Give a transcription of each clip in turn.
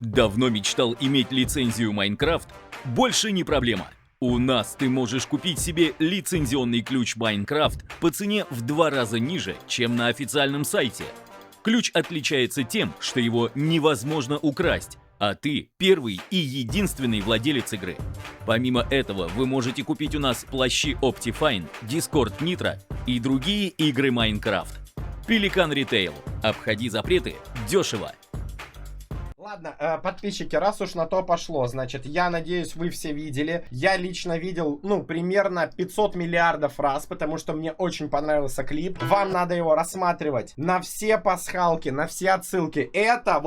Давно мечтал иметь лицензию Майнкрафт? Больше не проблема. У нас ты можешь купить себе лицензионный ключ Майнкрафт по цене в 2 раза ниже, чем на официальном сайте. Ключ отличается тем, что его невозможно украсть, а ты первый и единственный владелец игры. Помимо этого, вы можете купить у нас плащи Optifine, Discord Nitro и другие игры Майнкрафт. Pelican Retail. Обходи запреты дешево. Ладно, подписчики, раз уж на то пошло, значит, я надеюсь, вы все видели. Я лично видел, примерно 500 миллиардов раз, потому что мне очень понравился клип. Вам надо его рассматривать на все пасхалки, на все отсылки. Это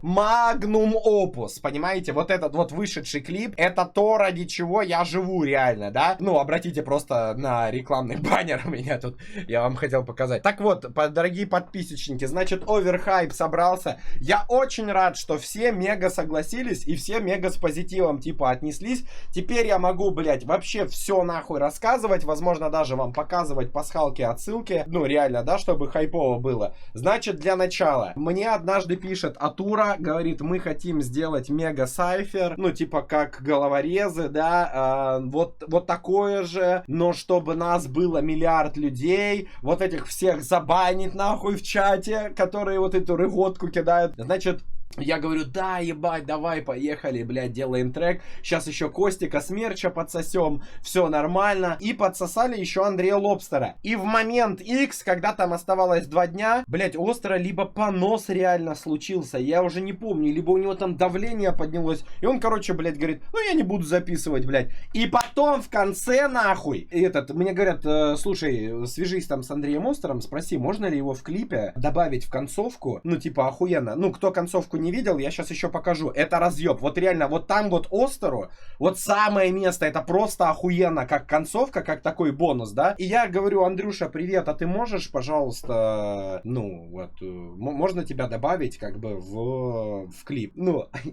Magnum Opus, понимаете? Вот этот вот вышедший клип, это то, ради чего я живу реально, да? Обратите просто на рекламный баннер у меня тут, я вам хотел показать. Так вот, дорогие подписчики, значит, оверхайп собрался. Я очень рад, что все мега согласились и все мега с позитивом типа отнеслись. Теперь я могу, блять, вообще все нахуй рассказывать, возможно даже вам показывать пасхалки, отсылки, реально, да, чтобы хайпово было. Значит, для начала, мне однажды пишет Атура, говорит, мы хотим сделать мега сайфер, типа как головорезы, да, вот такое же, но чтобы нас было миллиард людей, вот этих всех забанить нахуй в чате, которые вот эту рыготку кидают. Значит, я говорю, да, ебать, давай, поехали, блядь, делаем трек. Сейчас еще Костика Смерча подсосем, все нормально. И подсосали еще Андрея Лобстера. И в момент X, когда там оставалось 2 дня, блядь, у Остера либо понос реально случился, я уже не помню, либо у него там давление поднялось. И он, короче, блядь, говорит, я не буду записывать, блядь. И потом в конце, нахуй, мне говорят, слушай, свяжись там с Андреем Остером, спроси, можно ли его в клипе добавить в концовку, типа, охуенно. Кто концовку не видел, я сейчас еще покажу. Это разъеб. Вот реально, вот там вот Остеру, вот самое место, это просто охуенно, как концовка, как такой бонус, да? И я говорю, Андрюша, привет, а ты можешь, пожалуйста, можно тебя добавить, как бы, в клип?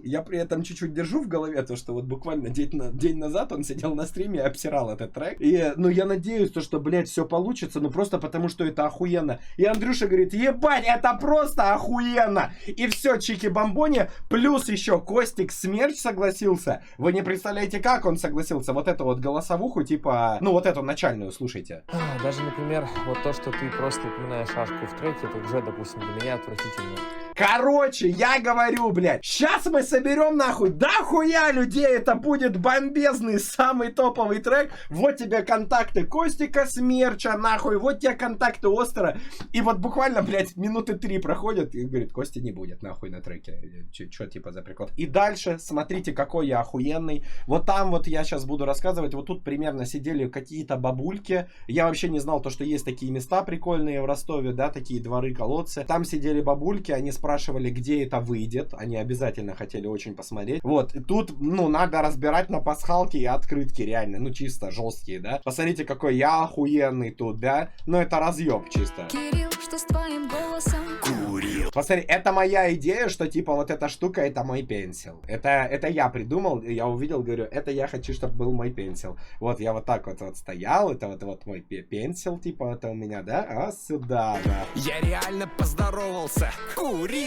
Я при этом чуть-чуть держу в голове то, что вот буквально день назад он сидел на стриме и обсирал этот трек. И, я надеюсь, что, блядь, все получится, просто потому, что это охуенно. И Андрюша говорит, ебать, это просто охуенно! И все, чики-бомбони, плюс еще Костик Смерч согласился. Вы не представляете, как он согласился. Вот эту вот голосовуху, типа, вот эту начальную, слушайте. Даже, например, вот то, что ты просто упоминаешь Ашку в треке, это уже, допустим, для меня отвратительно. Короче, я говорю, блядь, сейчас мы соберем нахуй дохуя людей, это будет бомбезный, самый топовый трек. Вот тебе контакты Костика Смерча, нахуй, вот тебе контакты Остера. И вот буквально, блядь, минуты 3 проходят, и говорит, Кости не будет нахуй на треке. Чё типа за прикол? И дальше, смотрите, какой я охуенный. Вот там вот я сейчас буду рассказывать, вот тут примерно сидели какие-то бабульки. Я вообще не знал то, что есть такие места прикольные в Ростове, да, такие дворы, колодцы. Там сидели бабульки, они спрашивали, где это выйдет. Они обязательно хотели очень посмотреть. Вот, и тут, надо разбирать на пасхалки и открытки, реально, чисто жесткие, да. Посмотрите, какой я охуенный тут, да. Это разъеб чисто. Кирилл, что с твоим голосом? Курил. Посмотри, это моя идея, что типа вот эта штука, это мой пенсил. Это я придумал, я увидел, говорю, это я хочу, чтобы был мой пенсил. Вот я вот так вот стоял, это вот мой пенсил, типа, это у меня, да? А сюда, да. Я реально поздоровался. Курил.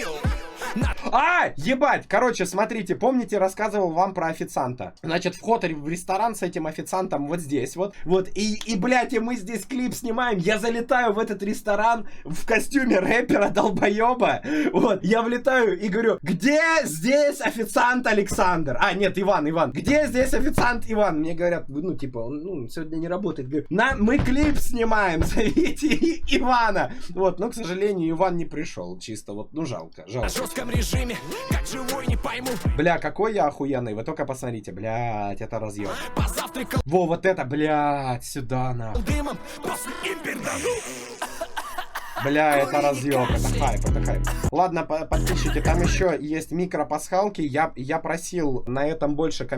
Ебать! Короче, смотрите, помните, рассказывал вам про официанта? Значит, вход в ресторан с этим официантом вот здесь вот. Вот, и блядь, и мы здесь клип снимаем. Я залетаю в этот ресторан в костюме рэпера долбоеба. Вот, я влетаю и говорю, где здесь официант Александр? Нет, Иван. Где здесь официант Иван? Мне говорят, он сегодня не работает. Говорю, мы клип снимаем, зовите Ивана. Вот, но, к сожалению, Иван не пришел. Чисто вот, жалко. В жестком режиме, как живой, не пойму. Бля, какой я охуенный. Вы только посмотрите, блядь, это разъем. Позавтракал Вот это, блядь, сюда на. дымом, после импердану. Бля, это разъем, это хайп. Ладно, подписчики, там еще есть микропасхалки. Я просил на этом больше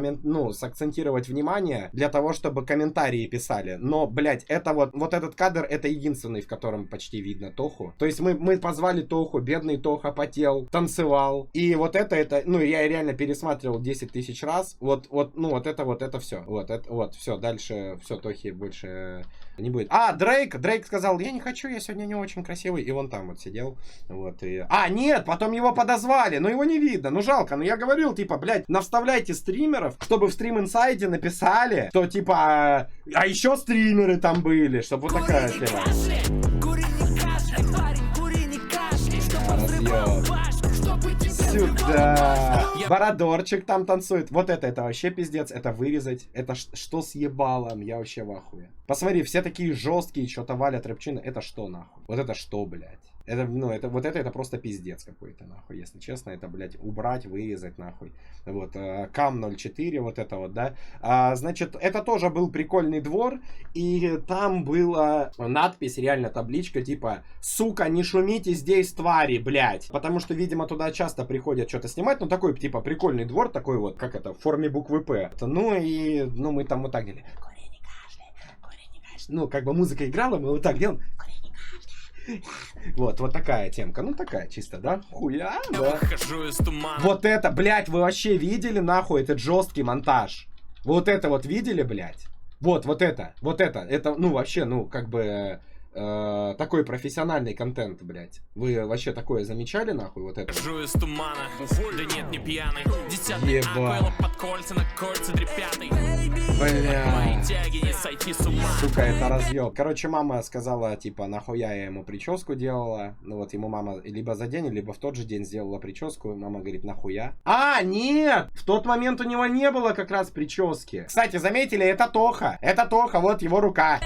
сакцентировать внимание, для того, чтобы комментарии писали. Но, блядь, это вот этот кадр, это единственный, в котором почти видно Тоху. То есть мы позвали Тоху, бедный Тоха потел, танцевал. И вот это, я реально пересматривал 10 тысяч раз. Вот это все. Вот, все, дальше, все, Тохи больше не будет. Дрейк сказал, я не хочу, я сегодня не очень красивый. красивый, и вон там вот сидел. Вот, и... А, нет, потом его подозвали, но его не видно, ну жалко. Но я говорил, типа, блядь, навставляйте стримеров, чтобы в Stream Insight написали, что, типа, а еще стримеры там были, чтобы вот такая тема. Сюда. Бородорчик там танцует. Вот это вообще пиздец. Это вырезать. Это что с ебалом? Я вообще в ахуе. Посмотри, все такие жесткие, что-то валят рэпчины. Это что нахуй? Вот это что, блядь? Это, ну, это просто пиздец какой-то, нахуй, если честно. Это, блядь, убрать, вырезать, нахуй. Вот, Кам 04, вот это вот, да. Значит, это тоже был прикольный двор. И там была надпись, реально табличка, типа, сука, не шумите здесь, твари, блядь. Потому что, видимо, туда часто приходят что-то снимать. Ну, такой, типа, прикольный двор, такой вот, как это, в форме буквы П. Ну, и, ну, мы там вот так делали. Кури не кашляй, кури не кашляй. Ну, как бы музыка играла, мы вот так делаем. Вот такая темка. Ну, такая чисто, да? Хуя, да. Вот это, блядь, вы вообще видели, нахуй, этот жесткий монтаж? Вот это вот видели, блядь? Вот это. Это, ну, вообще, ну, как бы... такой профессиональный контент, блядь. Вы вообще такое замечали, нахуй, вот это? Жую из тумана, да нет, не пьяный. Десятый Еба. под кольца, на кольца дрепятый. Бля. Тяги не сойти с ума. Сука, это разъеб. Короче, мама сказала, типа, нахуя я ему прическу делала. Ну вот ему мама либо за день, либо в тот же день сделала прическу. Мама говорит, нахуя? А, нет! В тот момент у него не было как раз прически. Кстати, заметили, это Тоха. Это Тоха, вот его рука.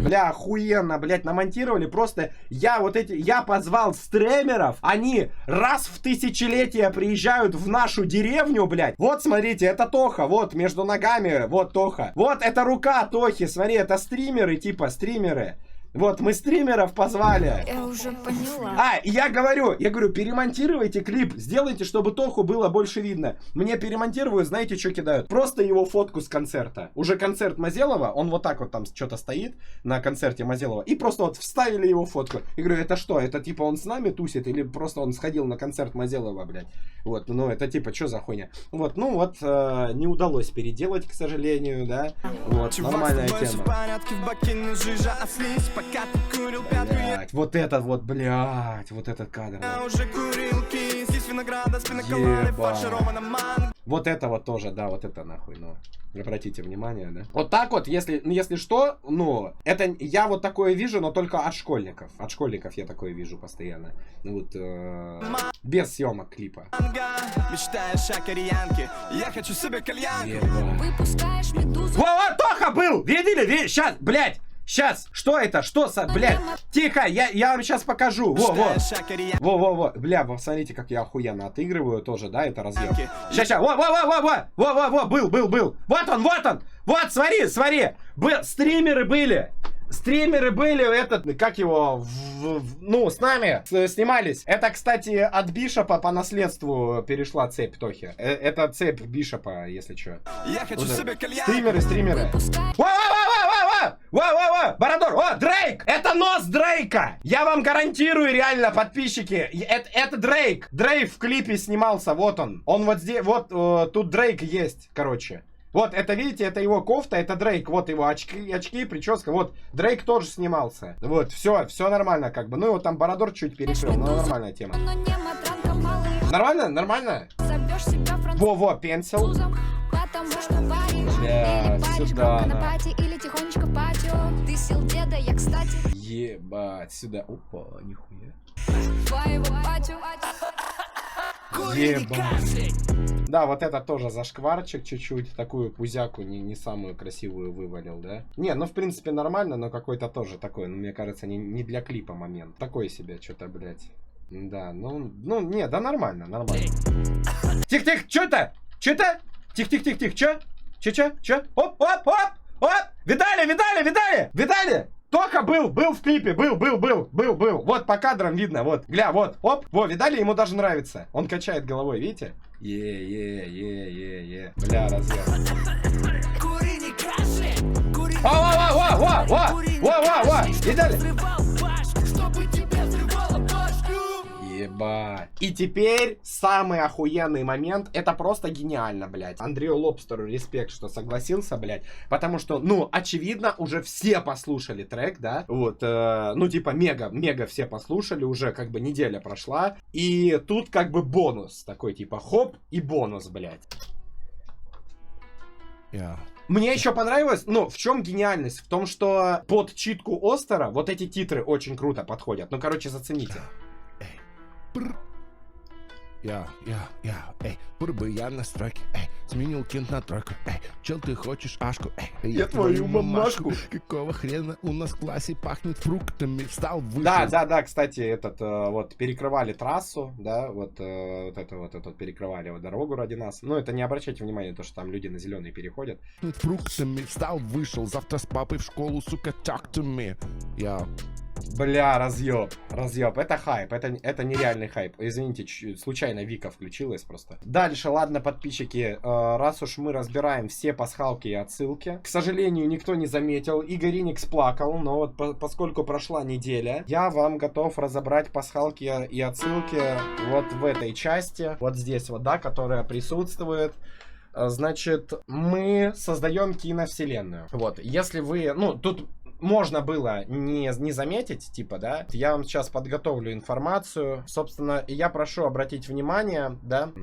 Бля, охуенно, блядь, намонтировали. Просто я позвал стримеров. Они раз в тысячелетие приезжают в нашу деревню, блядь. Вот, смотрите, это Тоха. Вот, между ногами, вот Тоха. Вот, это рука Тохи, смотри, это стримеры, типа, стримеры. Вот, мы стримеров позвали. Я уже поняла. А, я говорю, перемонтируйте клип, сделайте, чтобы Тоху было больше видно. Мне перемонтируют, знаете, что кидают? Просто его фотку с концерта. Уже концерт Мазелова, он вот так вот там что-то стоит на концерте Мазелова. И просто вот вставили его фотку. Я говорю, это что? Это типа он с нами тусит? Или просто он сходил на концерт Мазелова, блядь? Вот, ну это типа, что за хуйня? Вот, ну вот, не удалось переделать, к сожалению, да? Вот, нормальная тема. Блять, вот этот вот, блять, вот этот кадр. Вот это вот тоже, да, вот это нахуй, ну. Обратите внимание, да. Вот так вот, если что, ну, это я вот такое вижу, но только от школьников. От школьников я такое вижу постоянно. Ну вот, без съемок клипа. Мечтаешь о кореянке, я хочу себе кальян. Выпускаешь медузу. Во, Тоха был! Видели? Сейчас, блядь! Сейчас, что это? Что, блядь? Тихо, я вам сейчас покажу. Во. Бля, посмотрите, как я охуенно отыгрываю тоже, да, это разъем. Сейчас. Во, был. Вот он. Вот, смотри. Стримеры были, как его, ну, с нами снимались. Это, кстати, от Бишопа по наследству перешла цепь Тохи. Это цепь Бишопа, если что. Я хочу себе кальян. Стримеры. Во, Бородор, о, Дрейк! Это нос Дрейка! Я вам гарантирую, реально, подписчики, это Дрейк. Дрейк в клипе снимался, вот он. Он вот здесь, вот тут Дрейк есть, короче. Вот, это, видите, это его кофта, это Дрейк. Вот его очки, прическа. Вот, Дрейк тоже снимался. Вот, все нормально, как бы. Ну, его там Бородор чуть перекрыл, но нормальная тема. Нормально? Во, пенсил. Бля, сюда, на. Ебать, сюда. Опа, нихуя. Ебать. Да, вот это тоже зашкварчик чуть-чуть. Такую пузяку не самую красивую вывалил, да? Не, ну в принципе нормально, но какой-то тоже такой, ну мне кажется, не для клипа момент. Такой себе что-то, блядь. Да, ну, не, да нормально. Тихо, что-то? Тихо, чё? Оп! Видали? Тоха был в клипе, был. Вот по кадрам видно, вот. Гля, вот, оп. Во, видали, ему даже нравится. Он качает головой, видите? Е. Бля, разъем. Во. Видали? Ебать. И теперь самый охуенный момент. Это просто гениально, блядь. Андрею Лобстеру респект, что согласился, блядь. Потому что, ну, очевидно, уже все послушали трек, да? Вот, ну, типа, мега все послушали. Уже как бы неделя прошла. И тут как бы бонус. Такой, типа, хоп и бонус, блядь. Мне еще понравилось, ну, в чем гениальность? В том, что под читку Остера вот эти титры очень круто подходят. Ну, короче, зацените. Эй, я на строке, сменил кент на тройку, чел, ты хочешь ашку, Я твою мамашку. Какого хрена у нас в классе пахнет фруктами, встал, вышел. Да, кстати, этот, вот, перекрывали трассу, да, вот это перекрывали вот дорогу ради нас. Ну, это не обращайте внимания, то, что там люди на зеленый переходят. Фруктами, встал, вышел, завтра с папой в школу, сука, talk to me. Бля, разъеб. Это хайп, это нереальный хайп. Извините, случайно Вика включилась просто. Дальше, ладно, подписчики, раз уж мы разбираем все пасхалки и отсылки. К сожалению, никто не заметил, Игорь Иникс плакал, но вот поскольку прошла неделя, я вам готов разобрать пасхалки и отсылки вот в этой части, вот здесь вот, да, которая присутствует. Значит, мы создаем киновселенную. Вот, если вы, ну, тут... Можно было не заметить, типа, да. Я вам сейчас подготовлю информацию. Собственно, я прошу обратить внимание, да.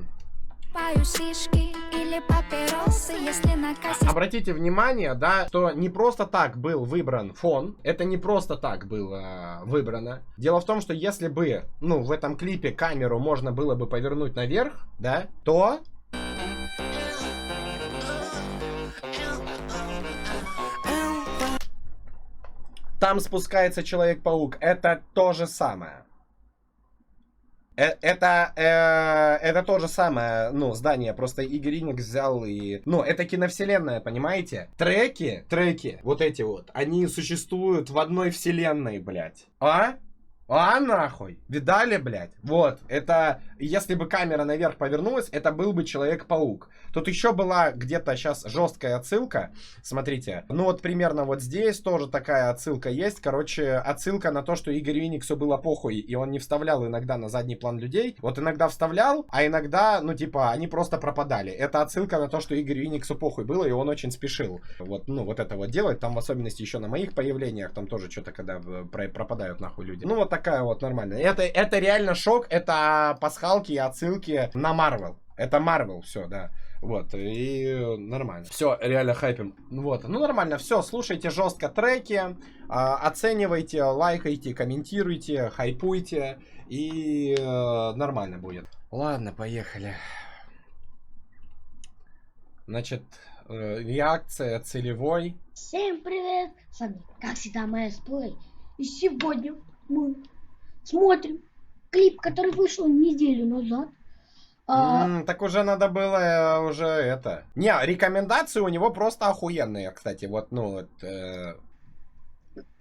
Паю шишки или папиросы, если на кассе... Обратите внимание, да, что не просто так был выбран фон. Это не просто так было выбрано. Дело в том, что если бы, ну, в этом клипе камеру можно было бы повернуть наверх, да, то... Там спускается Человек-паук. Это то же самое. Это то же самое, ну, здание. Просто Игорь Иникс взял и... Ну, это киновселенная, понимаете? Треки, вот эти вот, они существуют в одной вселенной, блядь. А нахуй? Видали, блядь? Вот, это... Если бы камера наверх повернулась, это был бы Человек-паук. Тут еще была где-то сейчас жесткая отсылка. Смотрите. Ну вот примерно вот здесь тоже такая отсылка есть. Короче, отсылка на то, что Игорю Иниксу было похуй, и он не вставлял иногда на задний план людей. Вот иногда вставлял, а иногда, ну типа, они просто пропадали. Это отсылка на то, что Игорю Иниксу похуй было, и он очень спешил. Вот, ну вот это вот делать. Там в особенности еще на моих появлениях, там тоже что-то, когда пропадают нахуй люди. Ну вот такая вот нормальная. Это реально шок. Это пасхалки и отсылки на Марвел. Это Марвел, все, да. Вот, и нормально. Все, реально хайпим. Вот, ну нормально, все, слушайте жестко треки, оценивайте, лайкайте, комментируйте, хайпуйте, и нормально будет. Ладно, поехали. Значит, реакция целевой. Всем привет! С вами, как всегда, MSPlay. И сегодня мы смотрим клип, который вышел неделю назад. Так уже надо было уже это. Не, рекомендации у него просто охуенные, кстати. Вот, ну вот.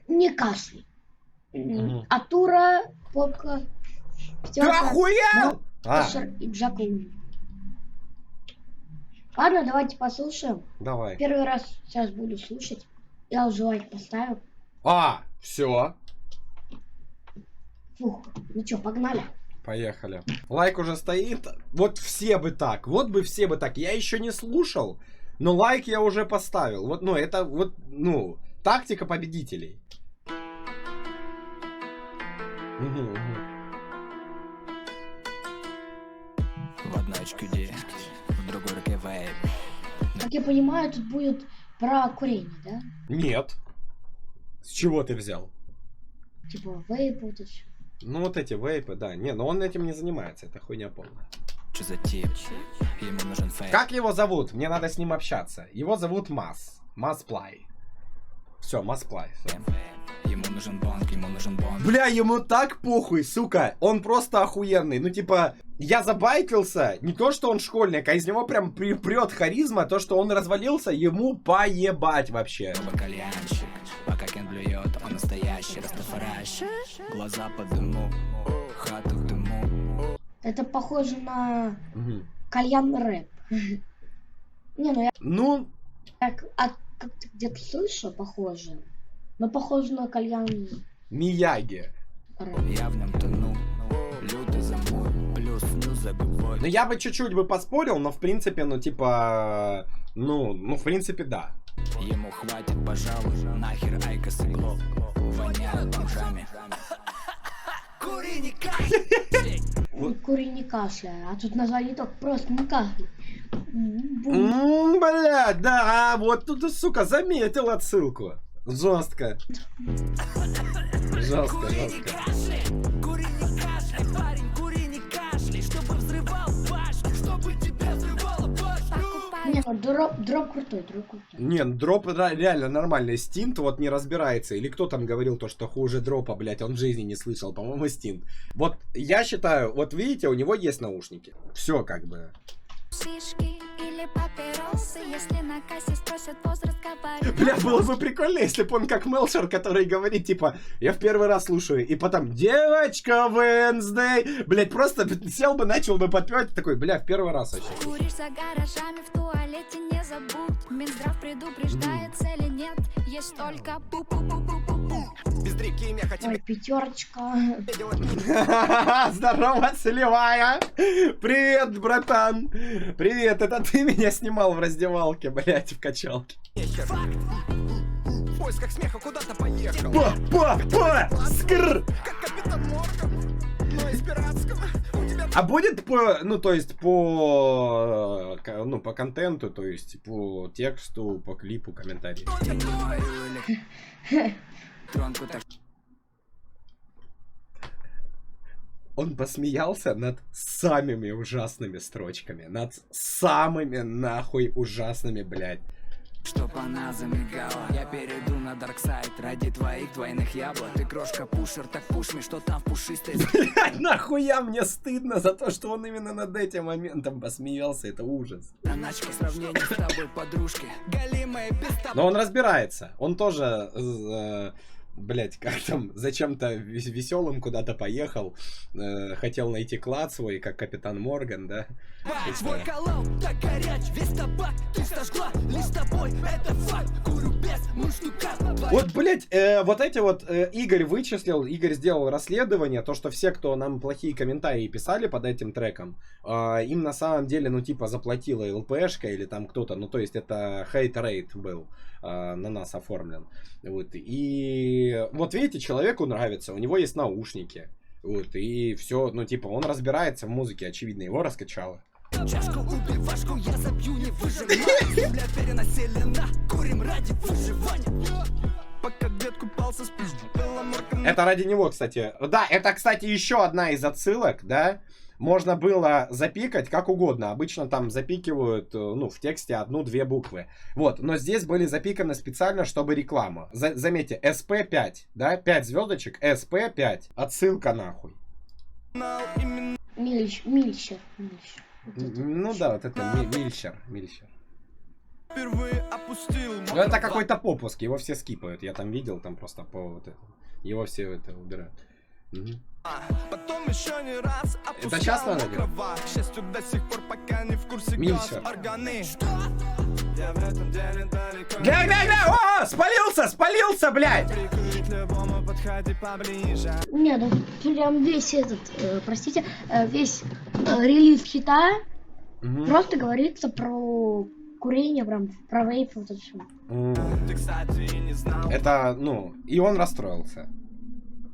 Не кашляй. Атура, попка. Ты охуел? И Джакуми. Ладно, давайте послушаем. Давай. Первый раз сейчас буду слушать. Я уже лайк поставил. Все. Фух, ну что, погнали. Поехали. Лайк уже стоит. Вот все бы так. Вот бы все бы так. Я еще не слушал, но лайк я уже поставил. Вот, ну, это вот, ну, тактика победителей. В одной HQD, в другой руке вейп. Как я понимаю, тут будет про курение, да? Нет. С чего ты взял? Типа вейп, вот это. Ну вот эти вейпы, да. Не, но он этим не занимается, это хуйня полная. Что за тип? Ему нужен фейк. Как его зовут? Мне надо с ним общаться. Его зовут MSPlay. Все, MSPlay. Ему нужен бонг. Бля, ему так похуй, сука. Он просто охуенный. Ну типа, я забайтился. Не то, что он школьник, а из него прям прет харизма. То, что он развалился, ему поебать вообще. Кальянщик, пока Кен блюет, он настоящий растафаращик. Глаза по дыму, хата в дыму. Это похоже на кальян рэп. Не, ну я как-то где-то слышал похоже. Но похоже на кальян Мияги. рэп. Я в нем тону, люди за забывай. Ну, я бы чуть-чуть бы поспорил, но в принципе, ну, типа, ну, в принципе, да. Ему хватит, пожалуй, нахер Айкос и Глоб воняют бомжами. Кури не кашляй! Кури не кашляй, а тут назвали так просто не кашляй. Блядь, да, вот тут, сука, заметил отсылку. Жестко. Жестко, жестко. Кури не кашляй, парень, кури не кашляй, чтобы взрывал башню, чтобы тебя взрывало башню. Не, ну дроп крутой, дроп крутой. Не, дроп реально нормальный. Стинт вот не разбирается. Или кто там говорил то, что хуже дропа, блядь, он в жизни не слышал. По-моему, Стинт. Вот я считаю, вот видите, у него есть наушники. Все как бы. Шишки или папиросы, если на кассе спросят возраст, говори. Бля, было бы прикольно, если бы он как Мелшер, который говорит, типа, я в первый раз слушаю, и потом, девочка Венсдей, блядь, просто сел бы, начал бы подпевать, такой, бля, в первый раз вообще. Куришь за гаражами, в туалете не забудь. Минздрав предупреждает, цели нет, есть только пу-пу-пу-пу-пу-пу. Ой, пятерочка. Здорово, целевая. Привет, братан. Привет, это ты меня снимал в раздевалке, блядь, в качалке. В поисках смеха куда-то поехал. Скр! Как капитан Морган, но из пиратского. А будет по, ну, то есть по, ну, по контенту, то есть по тексту, по клипу, комментарии. Он посмеялся над самыми ужасными строчками. Над самыми нахуй ужасными, блядь. Чтоб она замигала, я перейду на дарксайд ради твоих двойных яблок. Ты крошка пушер, так пушми, что там в пушистой. Блядь, нахуя мне стыдно за то, что он именно над этим моментом посмеялся. Это ужас. Заначка сравнения с тобой, подружки. Галимые без тобой. Но он разбирается. Он тоже... Блять, как там, зачем-то веселым куда-то поехал, хотел найти клад свой, как капитан Морган, да? Твой колал так горяч, весь табак ты сожгла, лишь с тобой это факт, курю без муштука. Вот, блять, вот эти вот Игорь вычислил, Игорь сделал расследование, то, что все, кто нам плохие комментарии писали под этим треком, им на самом деле, ну, типа, заплатила ЛПшка или там кто-то, ну, то есть это хейт-рейт был на нас оформлен. Вот, и вот видите, человеку нравится, у него есть наушники, вот, и все, ну, типа, он разбирается в музыке, очевидно, его раскачало. Чашку убивашку я забью, не выживаю. Земля перенаселена, курим ради выживания. Пока дед купался с пиздом. Это ради него, кстати. Да, это, кстати, еще одна из отсылок, да. Можно было запикать как угодно. Обычно там запикивают, ну, в тексте 1-2 буквы. Вот, но здесь были запиканы специально, чтобы реклама. Заметьте, SP5, да, 5 звездочек, SP5. Отсылка нахуй. Мильщер. Ну да, вот это Мильщер. Впервые опустил. Ну это какой-то попуск, его все скипают. Я там видел, там просто по вот это. Его все это убирают. Потом еще не раз опускал. Это часто надо делать? К счастью, до сих пор пока не в курсе Мильщер. органы. Я в этом деле далеко. Гля! О, спалился, блядь! Прикурить любому, подходи поближе. Не, ну прям весь этот, простите, весь релиз хита просто говорится про курение, прям про вейп, вот это все. Ты, кстати, не знал. Это, ну, и он расстроился.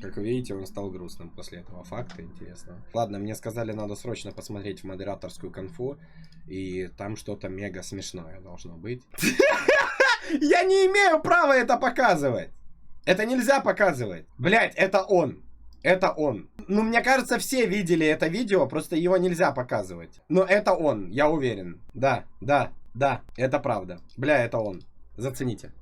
Как вы видите, он стал грустным после этого факта, интересно. Ладно, мне сказали, надо срочно посмотреть в модераторскую конфу, и там что-то мега смешное должно быть. Я не имею права это показывать! Это нельзя показывать! Блять, это он! Это он. Ну, мне кажется, все видели это видео, просто его нельзя показывать. Но это он, я уверен. Да, это правда. Бля, это он. Зацените.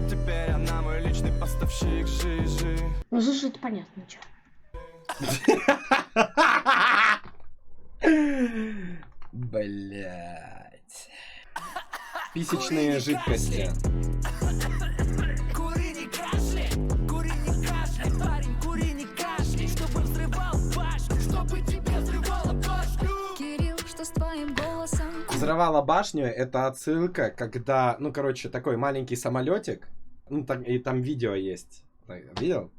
Теперь она мой личный поставщик жизни. Ну, слушай, это понятно, чё. Блять. Писечные жидкости. Кури не кашляй, парень, кури не кашляй, чтобы взрывал башню, чтобы тебе взрывало башню. Кирилл, что с твоим голосом? Взрывала башню, это отсылка, когда, ну, короче, такой маленький самолетик. Ну, и там видео есть. Видел?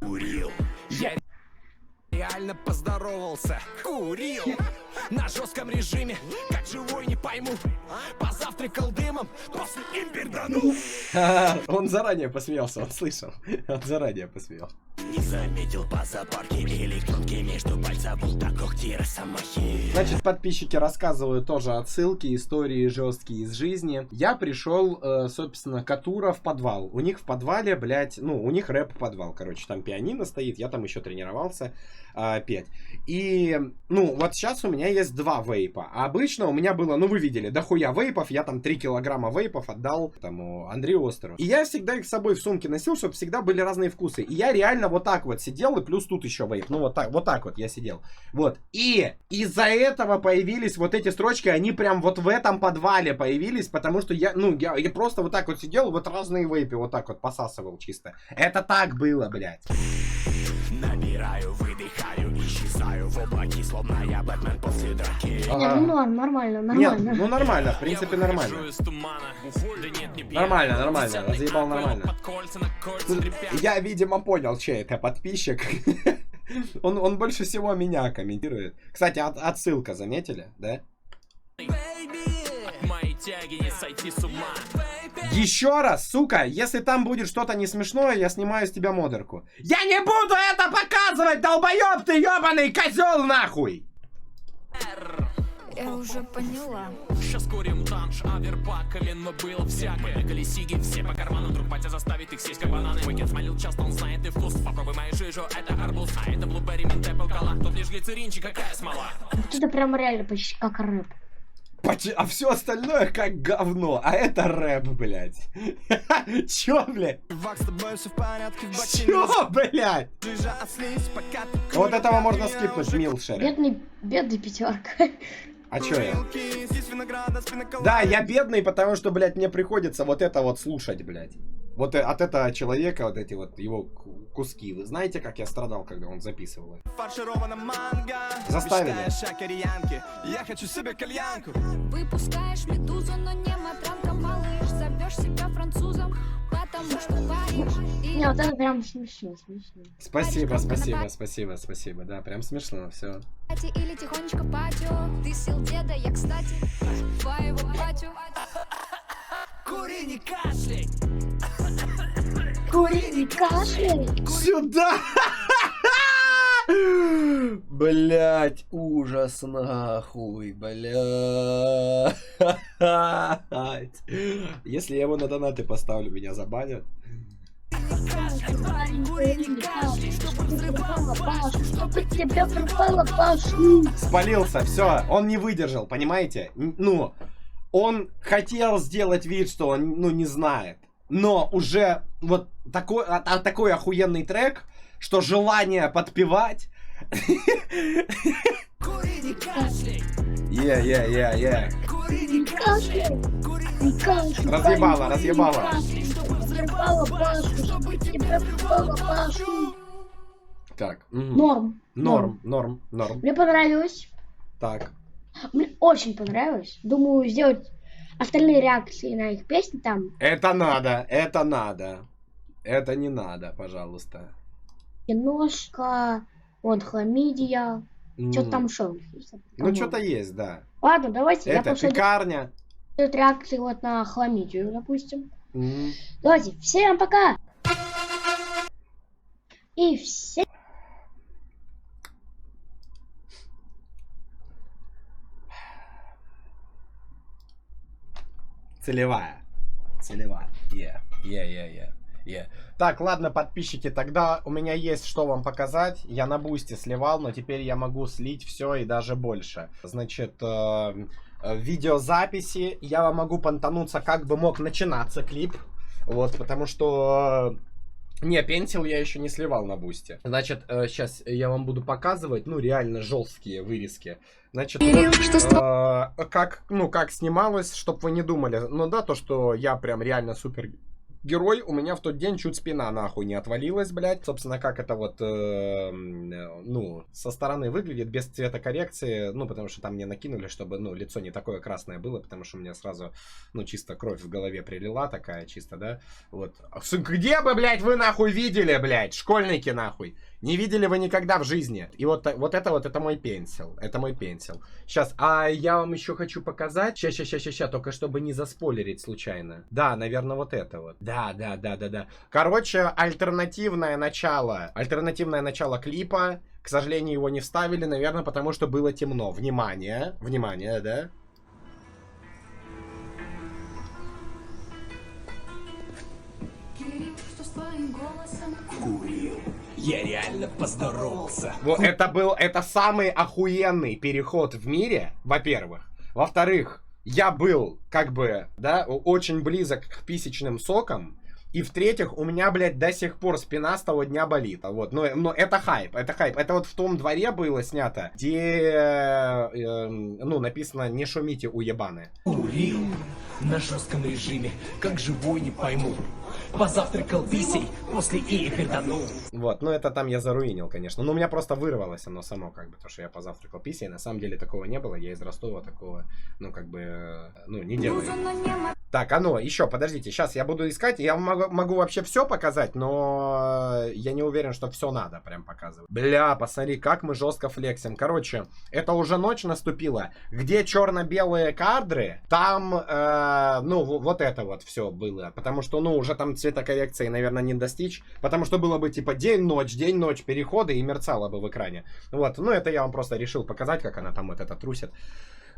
курил. Я реально поздоровался, курил. На жестком режиме, как живой не пойму. Позавтракал дымом, после имперданул. Он заранее посмеялся, он слышал. Он заранее посмеялся. Не заметил по запарке электронки между пальцев, будто когти росомахи. Значит, подписчики рассказывают тоже отсылки, истории жесткие из жизни. Я пришел, собственно, к Атура в подвал. У них в подвале, блядь, ну, у них рэп-подвал, короче, там пианино стоит, я там еще тренировался петь. И, ну, вот сейчас у меня есть 2 вейпа. А обычно у меня было, ну, вы видели, дохуя вейпов, я там 3 килограмма вейпов отдал тому Андрею Остеру. И я всегда их с собой в сумке носил, чтобы всегда были разные вкусы. И я реально вот так вот сидел, и плюс тут еще вейп. Ну, вот так вот я сидел. Вот. И из-за этого появились вот эти строчки, они прям вот в этом подвале появились, потому что я просто вот так вот сидел, вот разные вейпы вот так вот посасывал чисто. Это так было, блядь. Набираю, выдыхаю, исчезаю в облаке, словно я Бэтмен после драки. Не, ну нормально, Нет, нормально. ну нормально, в принципе нормально. Нормально, разъебал нормально. Я, видимо, понял, чей это подписчик. Он больше всего меня комментирует. Кстати, отсылка, заметили, да? Еще раз, сука, если там будет что-то не смешное, я снимаю с тебя модерку. Я не буду это показывать, долбоеб ты, ебаный козел, нахуй! Я уже поняла. Сейчас курим танш, аверпаками, но было всякое. Колесиги все по карману, вдруг батя заставит их сесть как бананы. Уикенд смолил часто, он знает и вкус. Попробуй мою жижу, это арбуз, а это блуберри, минт, эппл, кола. Тут лишь глицеринчик, какая смола. Вот это прям реально почти как рэп. А все остальное как говно. А это рэп, блядь. Чё, блядь? Чё, блядь? Вот этого можно скипнуть, Милшер. Бедный пятерка. А чё я? Да, я бедный, потому что, блядь, мне приходится вот это вот слушать, блядь. Вот от этого человека, вот эти вот его куски. Вы знаете, как я страдал, когда он записывал это? Заставили. Я хочу себе кальянку. Выпускаешь медузу, но не матранка, малыш. Зовешь себя французом, потому что паришь. Не, вот это прям смешно. Спасибо. Да, прям смешно, все. Или тихонечко патио. Ты сел деда, я, кстати, твоего батю. Кури, не кашляй. Кури, не кашляй. Сюда! Блять, ужас нахуй, блять. Если я его на донаты поставлю, меня забанят. Спалился, все, он не выдержал, понимаете? Ну, он хотел сделать вид, что он, ну, не знает. Но уже вот такой охуенный трек, что желание подпевать. Разъебало. Так. Норм. Норм. Мне понравилось. Так. Мне очень понравилось. Думаю, сделать остальные реакции на их песни там. Это надо. Это не надо, пожалуйста. Киношка, вот хламидия. Что-то там еще. Ну, что-то есть, да. Ладно, давайте я Это пекарня. делать реакции вот на хламидию, допустим. Давайте, всем пока! И всем... Целевая. Так, ладно, подписчики, тогда у меня есть что вам показать. Я на бусте сливал, но теперь я могу слить все и даже больше. Значит, в видеозаписи я вам могу понтануться, как бы мог начинаться клип. Вот, потому что... Не, пенсил я еще не сливал на бусте. Значит, сейчас я вам буду показывать, ну, реально жесткие вырезки. Значит, вот, как снималось, чтобы вы не думали. Ну да, то, что я прям реально супер герой, у меня в тот день чуть спина нахуй не отвалилась, блядь. Собственно, как это вот, ну, со стороны выглядит, без цветокоррекции, ну, потому что там мне накинули, чтобы, ну, лицо не такое красное было, потому что у меня сразу, ну, чисто кровь в голове прилила такая, чисто, да, вот. Где бы, блядь, вы нахуй видели, блядь, школьники нахуй? Не видели вы никогда в жизни. И вот это мой пенсил. Это мой пенсил. Сейчас, а я вам еще хочу показать. Ща, только чтобы не заспойлерить случайно. Да, наверное, вот это вот. Да. Короче, альтернативное начало клипа. К сожалению, его не вставили, наверное, потому что было темно. Внимание, да? Я реально поздоровался. Вот это самый охуенный переход в мире, во-первых. Во-вторых, я был, как бы, да, очень близок к писечным сокам. И в-третьих, у меня, блядь, до сих пор спина с того дня болит. Вот, но это хайп. Это вот в том дворе было снято, где, ну, написано «Не шумите, уебаны». Курил на жестком режиме, как живой не пойму. Позавтракал писей, после и перданул. Вот, ну это там я заруинил, конечно. Но у меня просто вырвалось оно само, как бы, то, что я позавтракал писей. На самом деле такого не было. Я из Ростова такого, ну, как бы, ну, не делаю. Так, еще, подождите, сейчас я буду искать. Я могу вообще все показать, но я не уверен, что все надо прям показывать. Бля, посмотри, как мы жестко флексим. Короче, это уже ночь наступила. Где черно-белые кадры, там, ну, вот это вот все было. Потому что, ну, уже там цветокоррекции, наверное, не достичь. Потому что было бы, типа, день-ночь, переходы и мерцало бы в экране. Вот, ну, это я вам просто решил показать, как она там вот это трусит.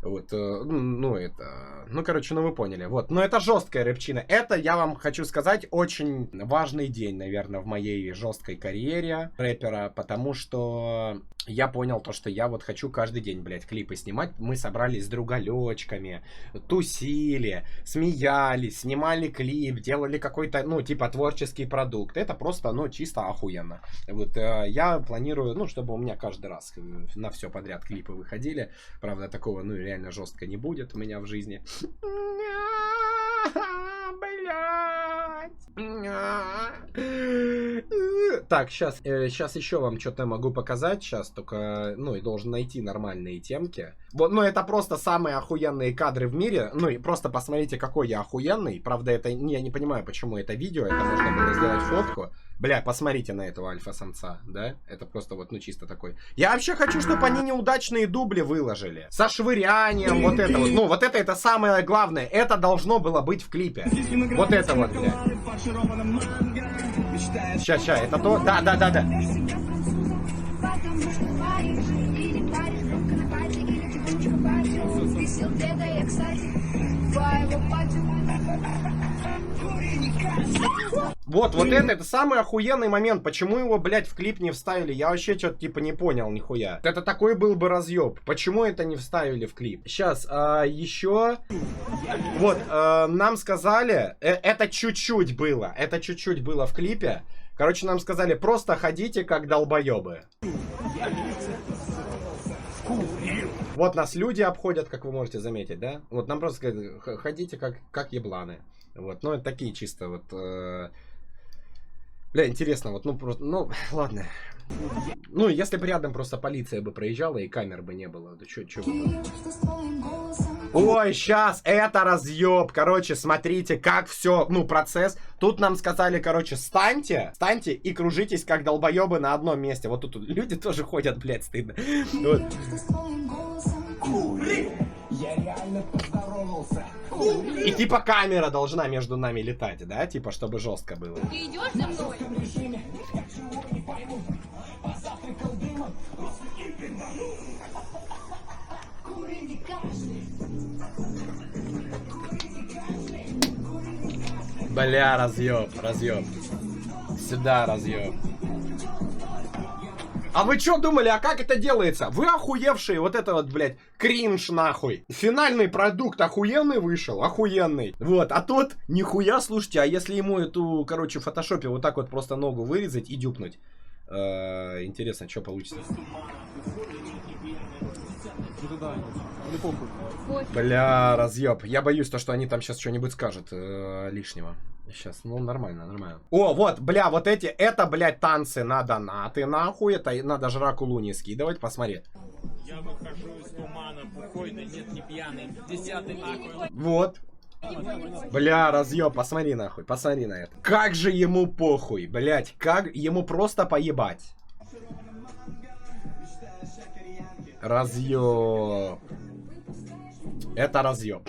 Вот, ну, короче, ну вы поняли. Вот, но это жесткая рэпчина. Это, я вам хочу сказать, очень важный день, наверное, в моей жесткой карьере рэпера, потому что я понял то, что я вот хочу каждый день, блядь, клипы снимать. Мы собрались с другалечками, тусили, смеялись, снимали клип, делали какой-то, ну, типа, творческий продукт. Это просто, ну, чисто охуенно. Вот, я планирую, ну, чтобы у меня каждый раз на все подряд клипы выходили. Правда, такого, ну, реально жестко не будет у меня в жизни. Так, сейчас еще вам что-то могу показать. Сейчас только, ну, и должен найти нормальные темки. Вот, ну, это просто самые охуенные кадры в мире. Ну, и просто посмотрите, какой я охуенный. Правда, это я не понимаю, почему это видео. Это можно было сделать фотку. Бля, посмотрите на этого альфа-самца, да? Это просто вот, ну, чисто такой. Я вообще хочу, чтобы они неудачные дубли выложили. Со швырянием, вот это вот. Ну, вот это самое главное. Это должно было быть в клипе. Вот это вот, бля. Ща, это то? Да. Вот это самый охуенный момент. Почему его, блядь, в клип не вставили? Я вообще что-то типа не понял нихуя. Это такой был бы разъеб. Почему это не вставили в клип? Сейчас, еще. Вот, нам сказали, это чуть-чуть было. Это чуть-чуть было в клипе. Короче, нам сказали, просто ходите как долбоебы. Вот нас люди обходят, как вы можете заметить, да? Вот нам просто сказали, ходите как ебланы. Вот, ну это такие чисто вот... Бля, интересно, вот, ну просто, ну, ладно. Ну, если бы рядом просто полиция бы проезжала и камер бы не было, да чё бы... Ой, сейчас, это разъеб. Короче, смотрите, как все, ну, процесс. Тут нам сказали, короче, встаньте и кружитесь, как долбоебы на одном месте. Вот тут люди тоже ходят, блядь, стыдно. Вот. Я реально поздоровался. И типа камера должна между нами летать, да? Типа, чтобы жестко было. Ты идешь за мной? Бля, разъеб. Сюда разъеб. А вы что думали, а как это делается? Вы охуевшие, вот это вот, блядь, кринж нахуй. Финальный продукт охуенный вышел, охуенный. Вот, а тот, нихуя, слушайте, а если ему эту, короче, в фотошопе вот так вот просто ногу вырезать и дюпнуть? Интересно, что получится. Бля, разъеб. Я боюсь, то, что они там сейчас что-нибудь скажут лишнего. Сейчас, ну нормально, нормально. О, вот, бля, вот эти, это, блядь, танцы на донаты, нахуй. Это надо жраку Луни скидывать, посмотри. Я выхожу из тумана, бухой, да нет, не пьяный. 10-й аквел. Вот. Бля, разъеб, посмотри нахуй, посмотри на это. Как же ему похуй, блядь, как ему просто поебать. Разъеб. Это разъеб.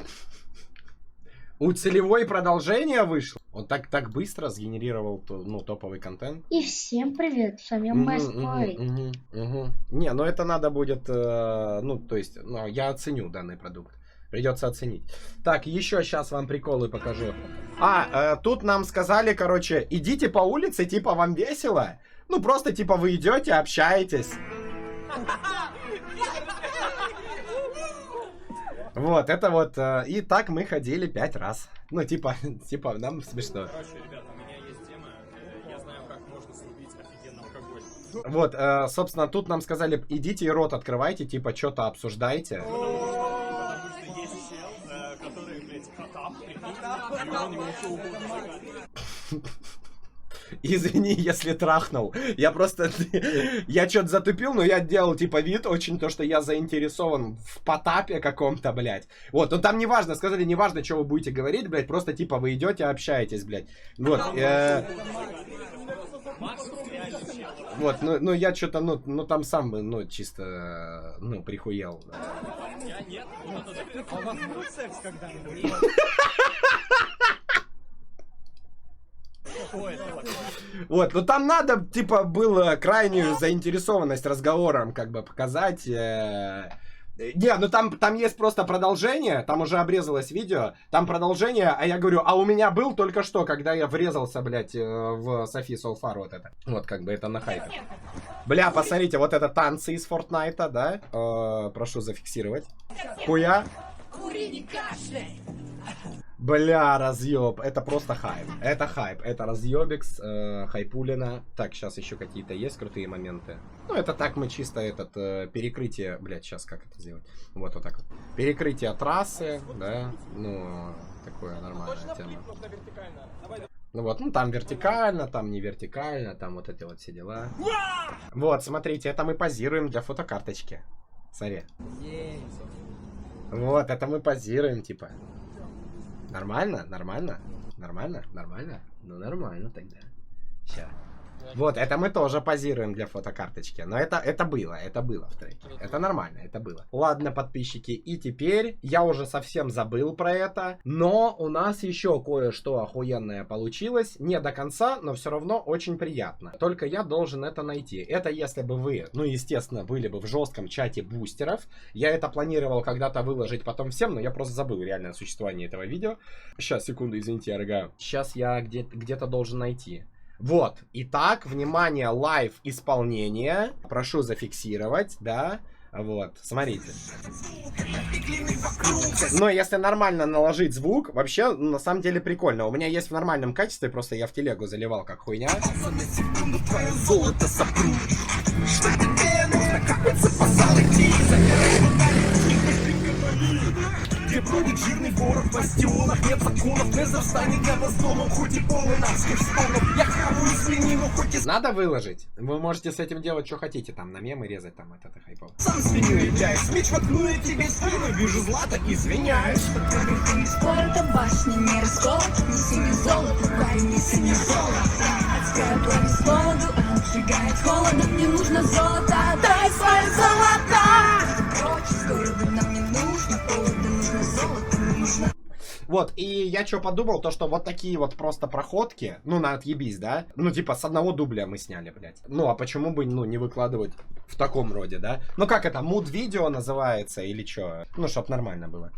У целевой продолжение вышло. Он так быстро сгенерировал ну, топовый контент. И всем привет, с вами Майспой. Не, ну это надо будет, ну то есть, ну, я оценю данный продукт. Придется оценить. Так, еще сейчас вам приколы покажу. Тут нам сказали, короче, идите по улице, типа вам весело. Ну просто типа вы идете, общаетесь. Вот, это вот, и так мы ходили 5 раз. Ну, типа, нам смешно. Короче, ребята, у меня есть тема, я знаю, как можно срубить офигенно алкоголь. Вот, собственно, тут нам сказали, идите и рот открывайте, типа, что-то обсуждайте. Потому что есть чел, который, блядь, Потап, и он ему шоу. Извини, если трахнул. Я просто... Я что-то затупил, но я делал, типа, вид очень, то, что я заинтересован в Потапе каком-то, блядь. Вот, ну там неважно, сказали, неважно, что вы будете говорить, блядь, просто, типа, вы идете, общаетесь, блядь. Вот, вот, ну я что-то, ну там сам, ну, чисто, ну, прихуел. Я нет, а у вас был секс когда-нибудь? Вот, ну там надо, типа, было крайнюю заинтересованность разговором, как бы, показать. Не, ну там есть просто продолжение, там уже обрезалось видео, там продолжение, а я говорю, а у меня был только что, когда я врезался, блядь, в Софи Солфар, вот это. Вот, как бы, это на хайпе. Бля, посмотрите, вот это танцы из Фортнайта, да? Прошу зафиксировать. Хуя. Бля, разъеб, это просто хайп, это разъебикс, хайпулина. Так, сейчас еще какие-то есть крутые моменты. Ну, это так мы чисто перекрытие, блядь, сейчас как это сделать? Вот так вот. Перекрытие трассы, да, ну, такое нормальная тема. Ну вот, ну там вертикально, там не вертикально, там вот эти вот все дела. Вот, смотрите, это мы позируем для фотокарточки. Смотри. Вот, это мы позируем, типа. Нормально? Нормально? Нормально? Нормально? Ну, нормально тогда. Сейчас. Вот, это мы тоже позируем для фотокарточки. Но это было в треке. Это нормально, это было. Ладно, подписчики, и теперь я уже совсем забыл про это. Но у нас еще кое-что охуенное получилось. Не до конца, но все равно очень приятно. Только я должен это найти. Это если бы вы, ну, естественно, были бы в жестком чате бустеров. Я это планировал когда-то выложить потом всем, но я просто забыл реальное существование этого видео. Сейчас, секунду, извините, я рыгаю. Сейчас я где-то должен найти. Вот, итак, внимание, лайв исполнение. Прошу зафиксировать, да. Вот, смотрите. Но если нормально наложить звук, вообще, на самом деле, прикольно. У меня есть в нормальном качестве, просто я в телегу заливал как хуйня. Где бродит жирный ворог в бастионах, нет законов, не завстанет для вас домом, хоть и полный нахских стонов. Я хаваю свинину, хоть и надо выложить. Вы можете с этим делать, что хотите, там, на мемы резать, там, это хайпово. сам свинью являюсь. Меч воткнует тебе в спину, вижу злато, извиняюсь. Не спор, это башня, не расколот, не синий золото, парень, не синий золото. Адская пламя с поводу, обжигает холодом, не нужно золото, дай свое золото. Прочь из города нам не нужно, повода нужно золото, нужно. Вот, и я что подумал, то что вот такие вот просто проходки, ну, на отъебись, да? Ну, типа, с одного дубля мы сняли, блядь. Ну, а почему бы, ну, не выкладывать в таком роде, да? Ну, как это, муд-видео называется или что? Ну, чтоб нормально было.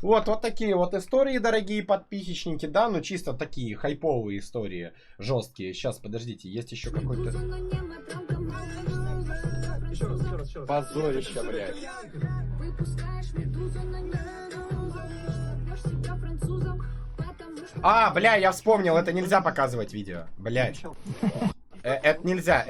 Вот такие вот истории, дорогие подписчики, да? Ну, чисто такие хайповые истории, жесткие. Сейчас, подождите, есть еще какой-то... Позорище, блядь. А, бля, я вспомнил, это нельзя показывать видео. Блядь. Это нельзя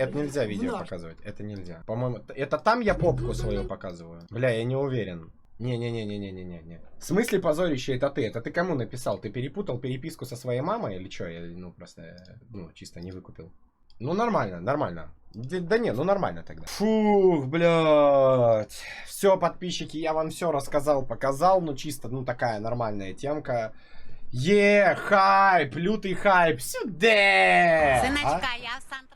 видео показывать. Это нельзя. По-моему, это там я попку свою показываю. Бля, я не уверен. Не. В смысле позорище это ты? Это ты кому написал? Ты перепутал переписку со своей мамой или что? Я, просто, чисто не выкупил. Ну, нормально. Да не, ну нормально тогда. Фух, блядь. Все, подписчики, я вам все рассказал, показал. Ну, чисто, такая нормальная темка. Хайп, лютый хайп. Сюда! Сыночка, я в Санкт